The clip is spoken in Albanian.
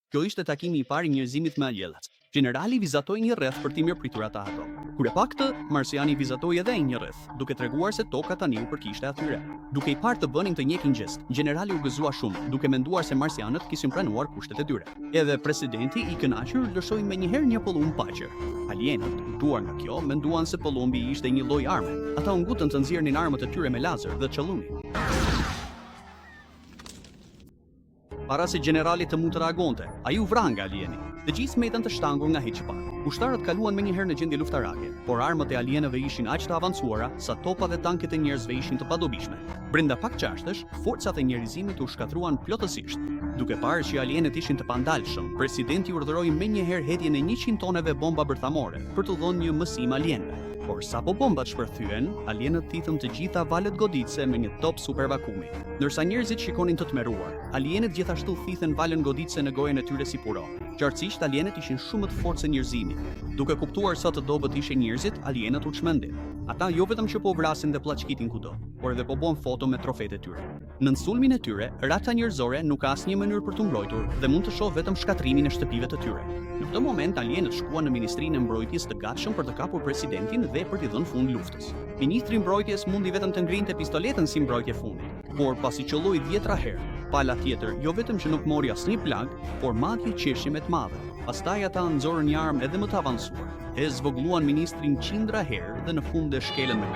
Kjo ishte takimi I parë I njerëzimit me aljellat. Generali vizatoi një rreth për t'i mirëpritur ata ato. Kur e pa këtë, marsiani vizatoi edhe një rreth, duke treguar se toka tani u përkishte atyre. Duke I parë të bënin të njëjtin gjest, generali u gëzua shumë, duke menduar se marsianët kishin pranuar kushtet e tyre. Edhe presidenti I kënaqur lëshoi menjëherë një pëllumb paqër. Alienët, duar nga kjo, menduan se pëllumbi ishte një lloj arme. Ata u ngutën të nxjerrnin armët e tyre me lazer dhe çelluni. Para se generali të mund të reagonte, ai u vra nga alieni. Të gjithë metën të shtangur nga hiç parë. Ushtarët kaluan menjëherë në gjendje luftarake, por armët e alienëve ishin aq të avancuara sa topat dhe tanket e njerëzve ishin të padobishme. Brenda pak çashtesh, forcat e njerëzimit u shkatruan plotësisht. Duke parë që alienët ishin të pandalshëm, presidenti urdhëroi menjëherë hedhjen e 100 toneve bomba bërthamore për të dhënë një mësim alienëve. Por sapo bombat shpërthyen, alienët thithën të gjitha valët goditëse me një top supervakumi. Ndërsa njerëzit shikonin të tmerruar, alienët gjithashtu thithën valën goditëse në gojën e tyre si puro. Qartësisht alienët ishin shumë më të fortë se njerëzimi. Duke kuptuar sa të dobët ishin njerëzit, alienët u çmendin. Ata jo vetëm që po vrasin dhe plaçkitin kudo, por edhe po bën foto me trofetë e tyre. Në sulmin e tyre, rata njerëzore nuk ka asnjë mënyrë për t'u mbrojtur dhe mund të shohë vetëm shkatrimin e shtëpive të tyre. Në këtë moment alienët shkuan në Ministrinë e Mbrojtjes të gatshëm për të kapur presidentin dhe për t'i dhënë fund luftës. Ministri I Mbrojtjes mundi vetëm të ngrinte pistoletën si mbrojtje fundi, por pasi qelloi 10 herë, pala tjetër jo vetëm që nuk mori asnjë plag, por madje qeshje me të madhe. Pastaj ata nxorën një armë edhe më të avancuar, e zvogluan ministrin qindra herë dhe në fund e shkelën me